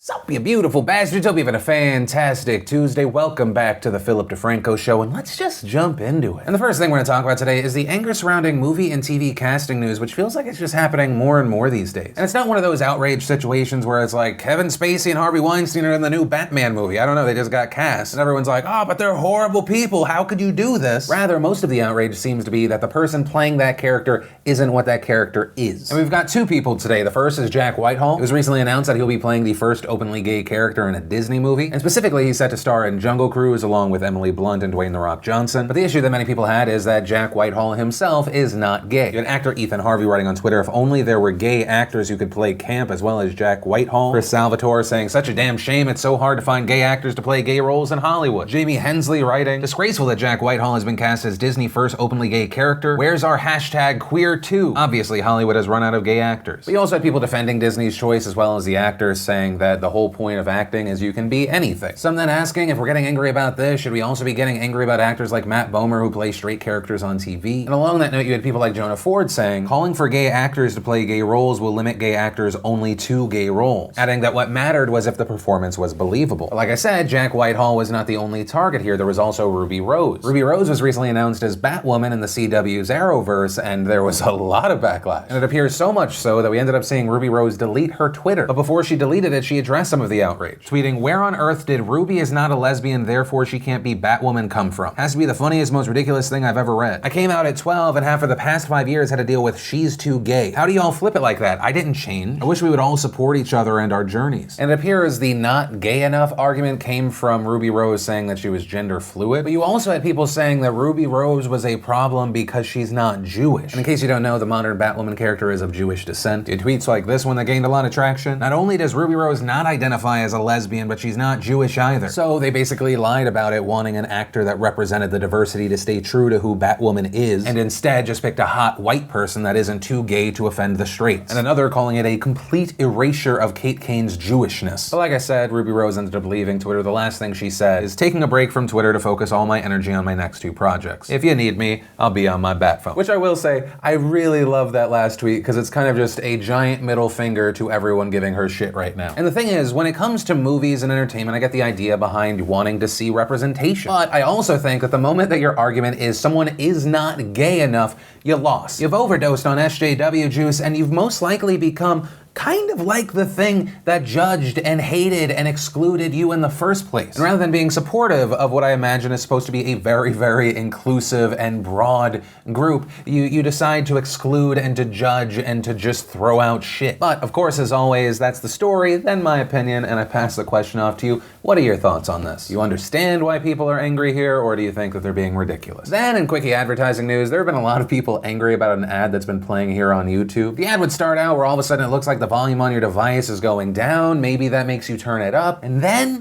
Sup, you beautiful bastards. Hope you're having a fantastic Tuesday. Welcome back to the Philip DeFranco Show, and let's just jump into it. And the first thing we're going to talk about today is the anger surrounding movie and TV casting news, which feels like it's just happening more and more these days. And it's not one of those outrage situations where it's like Kevin Spacey and Harvey Weinstein are in the new Batman movie. I don't know, they just got cast. And everyone's like, oh, but they're horrible people. How could you do this? Rather, most of the outrage seems to be that the person playing that character isn't what that character is. And we've got two people today. The first is Jack Whitehall. It was recently announced that he'll be playing the first openly gay character in a Disney movie, and specifically he's set to star in Jungle Cruise along with Emily Blunt and Dwayne "The Rock" Johnson. But the issue that many people had is that Jack Whitehall himself is not gay. You had actor Ethan Harvey writing on Twitter, if only there were gay actors who could play Camp as well as Jack Whitehall. Chris Salvatore saying, such a damn shame, it's so hard to find gay actors to play gay roles in Hollywood. Jamie Hensley writing, disgraceful that Jack Whitehall has been cast as Disney's first openly gay character. Where's our hashtag queer too? Obviously Hollywood has run out of gay actors. But you also had people defending Disney's choice as well as the actors saying that the whole point of acting is you can be anything. Some then asking, if we're getting angry about this, should we also be getting angry about actors like Matt Bomer who play straight characters on TV? And along that note, you had people like Jonah Ford saying, calling for gay actors to play gay roles will limit gay actors only to gay roles, adding that what mattered was if the performance was believable. But like I said, Jack Whitehall was not the only target here. There was also Ruby Rose. Ruby Rose was recently announced as Batwoman in the CW's Arrowverse, and there was a lot of backlash. And it appears so much so that we ended up seeing Ruby Rose delete her Twitter. But before she deleted it, she addressed some of the outrage, tweeting, where on earth did Ruby is not a lesbian, therefore she can't be Batwoman come from? Has to be the funniest, most ridiculous thing I've ever read. I came out at 12 and have for the past 5 years had to deal with she's too gay. How do y'all flip it like that? I didn't change. I wish we would all support each other and our journeys. And it appears the not gay enough argument came from Ruby Rose saying that she was gender fluid. But you also had people saying that Ruby Rose was a problem because she's not Jewish. And in case you don't know, the modern Batwoman character is of Jewish descent. In tweets like this one that gained a lot of traction, not only does Ruby Rose not identify as a lesbian, but she's not Jewish either. So they basically lied about it, wanting an actor that represented the diversity to stay true to who Batwoman is, and instead just picked a hot white person that isn't too gay to offend the straights. And another calling it a complete erasure of Kate Kane's Jewishness. But like I said, Ruby Rose ended up leaving Twitter. The last thing she said is taking a break from Twitter to focus all my energy on my next two projects. If you need me, I'll be on my bat phone. Which I will say, I really love that last tweet because it's kind of just a giant middle finger to everyone giving her shit right now. And the thing is, when it comes to movies and entertainment, I get the idea behind wanting to see representation. But I also think that the moment that your argument is someone is not gay enough, you lost. You've overdosed on SJW juice and you've most likely become kind of like the thing that judged and hated and excluded you in the first place. And rather than being supportive of what I imagine is supposed to be a very, very inclusive and broad group, you decide to exclude and to judge and to just throw out shit. But of course, as always, that's the story, then my opinion, and I pass the question off to you. What are your thoughts on this? You understand why people are angry here, or do you think that they're being ridiculous? Then in quickie advertising news, there have been a lot of people angry about an ad that's been playing here on YouTube. The ad would start out where all of a sudden it looks like the volume on your device is going down. Maybe that makes you turn it up. And then,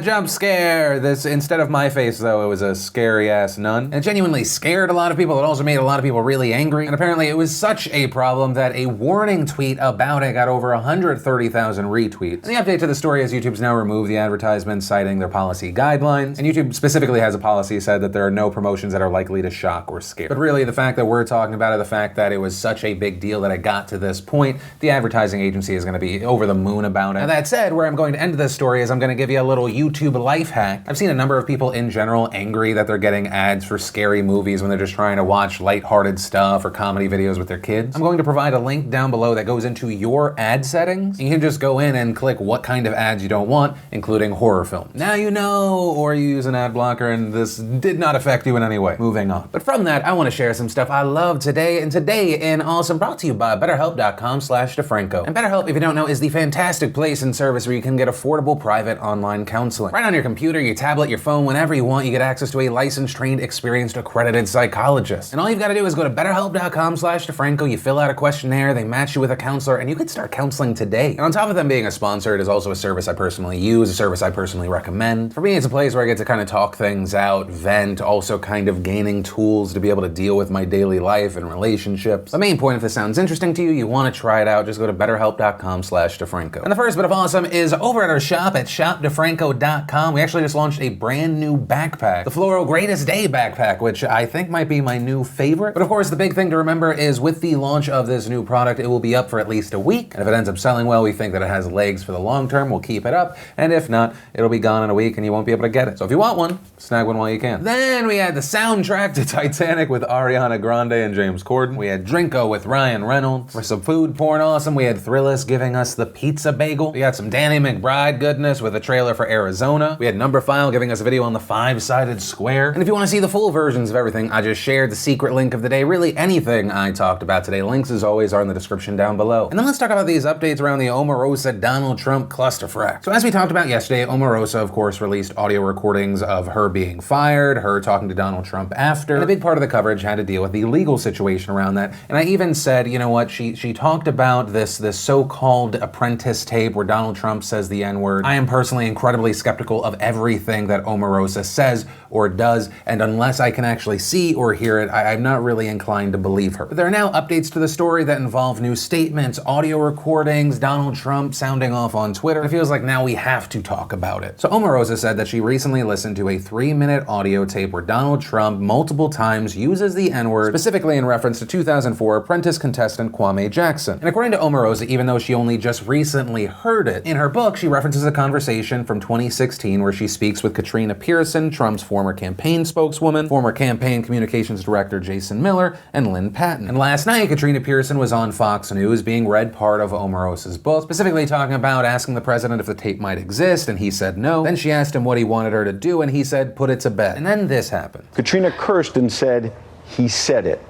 jump scare. This, instead of my face though, it was a scary ass nun. And it genuinely scared a lot of people. It also made a lot of people really angry. And apparently it was such a problem that a warning tweet about it got over 130,000 retweets. And the update to the story is YouTube's now removed the advertisement, citing their policy guidelines. And YouTube specifically has a policy said that there are no promotions that are likely to shock or scare. But really the fact that we're talking about it, the fact that it was such a big deal that it got to this point, the advertising agency is going to be over the moon about it. And that said, where I'm going to end this story is I'm going to give you a little YouTube life hack. I've seen a number of people in general angry that they're getting ads for scary movies when they're just trying to watch lighthearted stuff or comedy videos with their kids. I'm going to provide a link down below that goes into your ad settings. You can just go in and click what kind of ads you don't want, including horror films. Now you know, or you use an ad blocker and this did not affect you in any way. Moving on. But from that, I want to share some stuff I love today, and today in Awesome brought to you by BetterHelp.com/DeFranco. And BetterHelp, if you don't know, is the fantastic place and service where you can get affordable private online counseling. Right on your computer, your tablet, your phone, whenever you want, you get access to a licensed, trained, experienced, accredited psychologist. And all you've got to do is go to BetterHelp.com/DeFranco, you fill out a questionnaire, they match you with a counselor, and you can start counseling today. And on top of them being a sponsor, it is also a service I personally use, a service I personally recommend. For me, it's a place where I get to kind of talk things out, vent, also kind of gaining tools to be able to deal with my daily life and relationships. The main point, if this sounds interesting to you, you want to try it out, just go to BetterHelp betterhelp.com/DeFranco. And the first bit of awesome is over at our shop at shopdefranco.com. We actually just launched a brand new backpack, the Floral Greatest Day backpack, which I think might be my new favorite. But of course, the big thing to remember is with the launch of this new product, it will be up for at least a week. And if it ends up selling well, we think that it has legs for the long term. We'll keep it up. And if not, it'll be gone in a week and you won't be able to get it. So if you want one, snag one while you can. Then we had the soundtrack to Titanic with Ariana Grande and James Corden. We had Drinko with Ryan Reynolds. For some food porn awesome, we had Thrillist giving us the pizza bagel. We had some Danny McBride goodness with a trailer for Arizona. We had Numberphile giving us a video on the five-sided square. And if you want to see the full versions of everything, I just shared the secret link of the day. Really anything I talked about today, links as always are in the description down below. And then let's talk about these updates around the Omarosa Donald Trump clusterfuck. So as we talked about yesterday, Omarosa of course released audio recordings of her being fired, her talking to Donald Trump after, and a big part of the coverage had to deal with the legal situation around that. And I even said, you know what, she talked about this so-called apprentice tape where Donald Trump says the N-word. I am personally incredibly skeptical of everything that Omarosa says or does, and unless I can actually see or hear it, I'm not really inclined to believe her. But there are now updates to the story that involve new statements, audio recordings, Donald Trump sounding off on Twitter. It feels like now we have to talk about it. So Omarosa said that she recently listened to a 3-minute audio tape where Donald Trump multiple times uses the N-word, specifically in reference to 2004 Apprentice contestant Kwame Jackson. And according to Omarosa, even though she only just recently heard it, in her book she references a conversation from 2016 where she speaks with Katrina Pearson, Trump's former campaign spokeswoman, former campaign communications director Jason Miller, and Lynn Patton. And last night, Katrina Pearson was on Fox News being read part of Omarosa's book, specifically talking about asking the president if the tape might exist, and he said no. Then she asked him what he wanted her to do, and he said, put it to bed. And then this happened. Katrina cursed and said, he said it.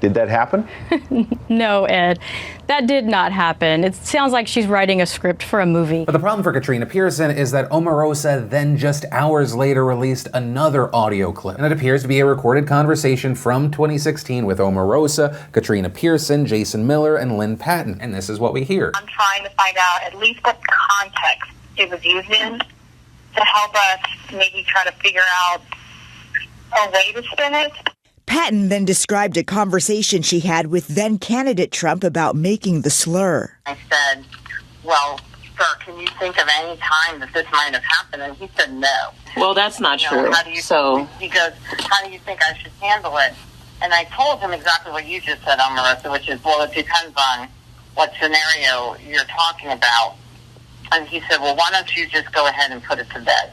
Did that happen? No, Ed. That did not happen. It sounds like she's writing a script for a movie. But the problem for Katrina Pearson is that Omarosa then just hours later released another audio clip. And it appears to be a recorded conversation from 2016 with Omarosa, Katrina Pearson, Jason Miller, and Lynn Patton. And this is what we hear. I'm trying to find out at least what context it was used in to help us maybe try to figure out a way to spin it. Patton then described a conversation she had with then-candidate Trump about making the slur. I said, well, sir, can you think of any time that this might have happened? And he said no. Well, that's not true. He goes, how do you think I should handle it? And I told him exactly what you just said, Omarosa, which is, well, it depends on what scenario you're talking about. And he said, well, why don't you just go ahead and put it to bed?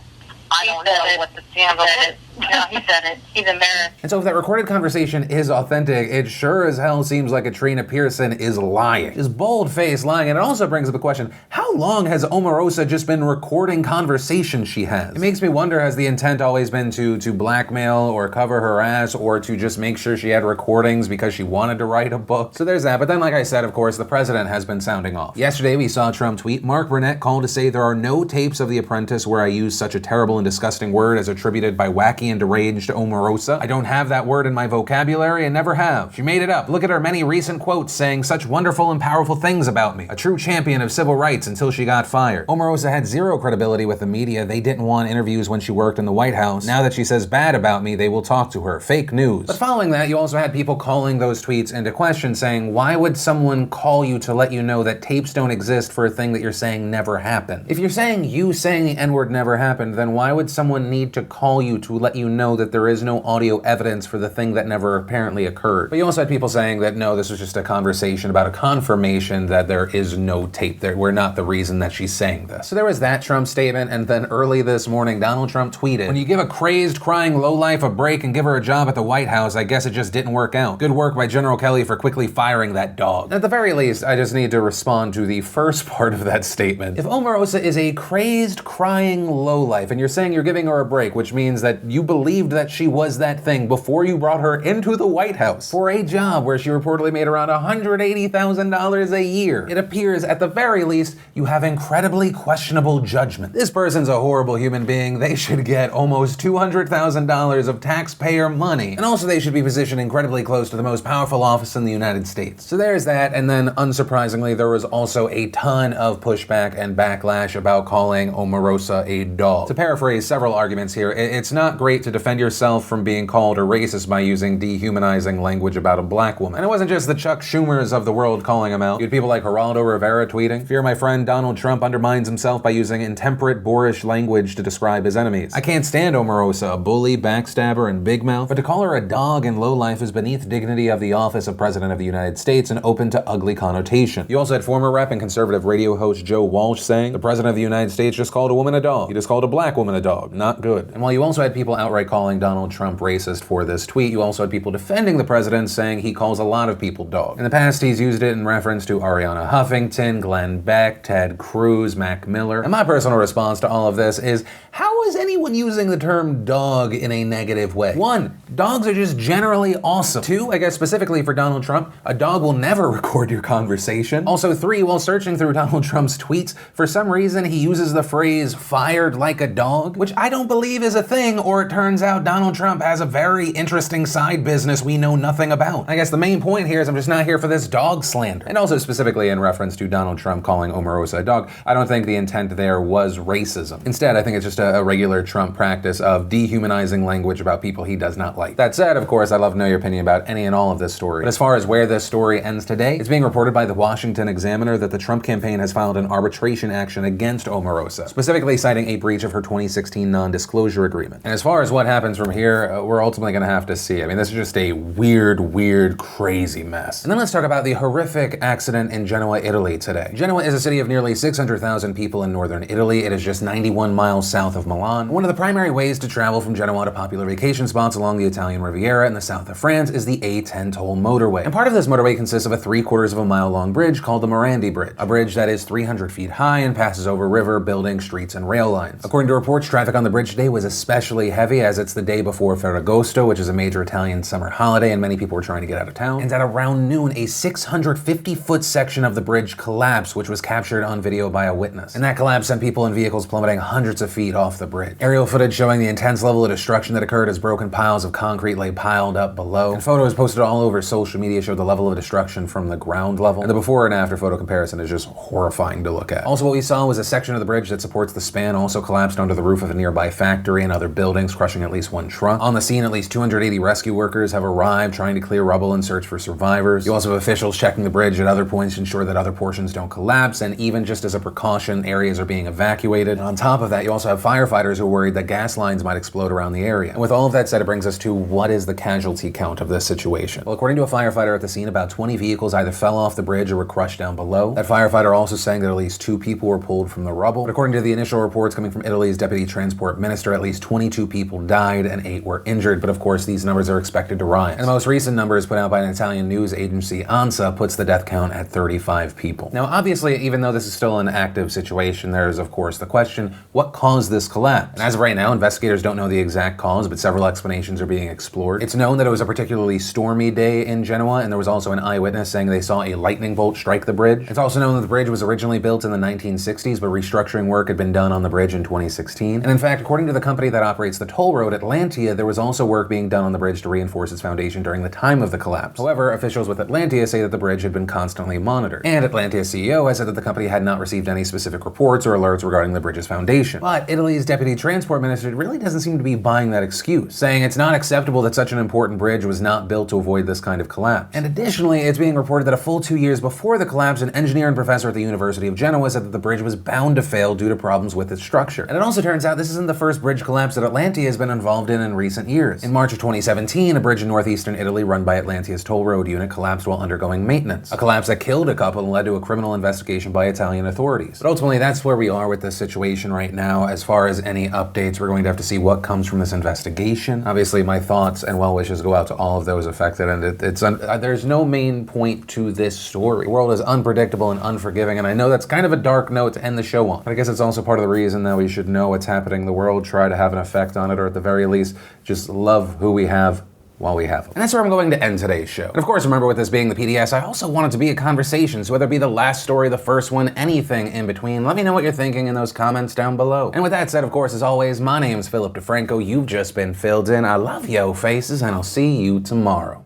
I don't know what the scandal is. No, he said it. He's embarrassed. And so if that recorded conversation is authentic, it sure as hell seems like Katrina Pearson is lying. Just bold-faced lying. And it also brings up the question, how long has Omarosa just been recording conversations she has? It makes me wonder, has the intent always been to blackmail or cover her ass or to just make sure she had recordings because she wanted to write a book? So there's that. But then, like I said, of course, the president has been sounding off. Yesterday, we saw Trump tweet, Mark Burnett called to say there are no tapes of The Apprentice where I use such a terrible and disgusting word as attributed by wacky and deranged Omarosa. I don't have that word in my vocabulary and never have. She made it up. Look at her many recent quotes saying such wonderful and powerful things about me. A true champion of civil rights until she got fired. Omarosa had zero credibility with the media. They didn't want interviews when she worked in the White House. Now that she says bad about me, they will talk to her. Fake news. But following that, you also had people calling those tweets into question, saying, why would someone call you to let you know that tapes don't exist for a thing that you're saying never happened? If you're saying the N-word never happened, then why would someone need to call you to let you know that there is no audio evidence for the thing that never apparently occurred? But you also had people saying that no, this was just a conversation about a confirmation that there is no tape there. We're not the reason that she's saying this. So there was that Trump statement, and then early this morning, Donald Trump tweeted, when you give a crazed, crying lowlife a break and give her a job at the White House, I guess it just didn't work out. Good work by General Kelly for quickly firing that dog. At the very least, I just need to respond to the first part of that statement. If Omarosa is a crazed, crying lowlife, and you're saying you're giving her a break, which means that you believed that she was that thing before you brought her into the White House for a job where she reportedly made around $180,000 a year, it appears at the very least you have incredibly questionable judgment. This person's a horrible human being. They should get almost $200,000 of taxpayer money. And also they should be positioned incredibly close to the most powerful office in the United States. So there's that, and then unsurprisingly there was also a ton of pushback and backlash about calling Omarosa a dog. To paraphrase several arguments here, it's not great great to defend yourself from being called a racist by using dehumanizing language about a black woman. And it wasn't just the Chuck Schumers of the world calling him out. You had people like Geraldo Rivera tweeting, "Fear my friend Donald Trump undermines himself by using intemperate, boorish language to describe his enemies. I can't stand Omarosa, a bully, backstabber, and big mouth, but to call her a dog in low life is beneath dignity of the office of President of the United States and open to ugly connotation." You also had former rep and conservative radio host Joe Walsh saying, "The President of the United States just called a woman a dog. He just called a black woman a dog. Not good." And while you also had people outright calling Donald Trump racist for this tweet, you also had people defending the president saying he calls a lot of people dogs. In the past, he's used it in reference to Ariana Huffington, Glenn Beck, Ted Cruz, Mac Miller. And my personal response to all of this is, how is anyone using the term dog in a negative way? 1, dogs are just generally awesome. 2, I guess specifically for Donald Trump, a dog will never record your conversation. Also 3, while searching through Donald Trump's tweets, for some reason he uses the phrase fired like a dog, which I don't believe is a thing, or it turns out Donald Trump has a very interesting side business we know nothing about. I guess the main point here is I'm just not here for this dog slander. And also specifically in reference to Donald Trump calling Omarosa a dog, I don't think the intent there was racism. Instead, I think it's just a regular Trump practice of dehumanizing language about people he does not like. That said, of course, I'd love to know your opinion about any and all of this story. But as far as where this story ends today, it's being reported by the Washington Examiner that the Trump campaign has filed an arbitration action against Omarosa, specifically citing a breach of her 2016 non-disclosure agreement. And as far as what happens from here, we're ultimately going to have to see. I mean, this is just a weird, crazy mess. And then let's talk about the horrific accident in Genoa, Italy today. Genoa is a city of nearly 600,000 people in northern Italy. It is just 91 miles south of Milan. One of the primary ways to travel from Genoa to popular vacation spots along the Italian Riviera in the south of France is the A10 toll motorway. And part of this motorway consists of a 3/4 of a mile long bridge called the Morandi Bridge, a bridge that is 300 feet high and passes over river, buildings, streets, and rail lines. According to reports, traffic on the bridge today was especially heavy as it's the day before Ferragosto, which is a major Italian summer holiday, and many people were trying to get out of town. And at around noon, a 650-foot section of the bridge collapsed, which was captured on video by a witness. And that collapse sent people and vehicles plummeting hundreds of feet off the bridge. Aerial footage showing the intense level of destruction that occurred as broken piles of concrete lay piled up below. And photos posted all over social media showed the level of destruction from the ground level. And the before and after photo comparison is just horrifying to look at. Also, what we saw was a section of the bridge that supports the span also collapsed onto the roof of a nearby factory and other buildings, crushing at least one truck. On the scene, at least 280 rescue workers have arrived trying to clear rubble and search for survivors. You also have officials checking the bridge at other points to ensure that other portions don't collapse, and even just as a precaution, areas are being evacuated. And on top of that, you also have firefighters who are worried that gas lines might explode around the area. And with all of that said, it brings us to what is the casualty count of this situation? Well, according to a firefighter at the scene, about 20 vehicles either fell off the bridge or were crushed down below. That firefighter also saying that at least 2 people were pulled from the rubble. But according to the initial reports coming from Italy's deputy transport minister, at least 22 people died and 8 were injured. But of course, these numbers are expected to rise. And the most recent numbers put out by an Italian news agency, ANSA, puts the death count at 35 people. Now, obviously, even though this is still an active situation, there is, of course, the question, what caused this collapse? And as of right now, investigators don't know the exact cause, but several explanations are being explored. It's known that it was a particularly stormy day in Genoa, and there was also an eyewitness saying they saw a lightning bolt strike the bridge. It's also known that the bridge was originally built in the 1960s, but restructuring work had been done on the bridge in 2016. And in fact, according to the company that operates the toll road, Atlantia, there was also work being done on the bridge to reinforce its foundation during the time of the collapse. However, officials with Atlantia say that the bridge had been constantly monitored. And Atlantia's CEO has said that the company had not received any specific reports or alerts regarding the bridge's foundation. But Italy's deputy transport minister really doesn't seem to be buying that excuse, saying it's not acceptable that such an important bridge was not built to avoid this kind of collapse. And additionally, it's being reported that a full 2 years before the collapse, an engineer and professor at the University of Genoa said that the bridge was bound to fail due to problems with its structure. And it also turns out this isn't the first bridge collapse that Atlantia has been involved in recent years. In March of 2017, a bridge in northeastern Italy run by Atlantia's toll road unit collapsed while undergoing maintenance. A collapse that killed a couple and led to a criminal investigation by Italian authorities. But ultimately, that's where we are with this situation right now. As far as any updates, we're going to have to see what comes from this investigation. Obviously, my thoughts and well wishes go out to all of those affected, and there's no main point to this story. The world is unpredictable and unforgiving, and I know that's kind of a dark note to end the show on. But I guess it's also part of the reason that we should know what's happening in the world, try to have an effect on it, or at the very least, just love who we have while we have them. And that's where I'm going to end today's show. And of course, remember with this being the PDS, I also want it to be a conversation, so whether it be the last story, the first one, anything in between, let me know what you're thinking in those comments down below. And with that said, of course, as always, my name's Philip DeFranco. You've just been filled in. I love yo faces, and I'll see you tomorrow.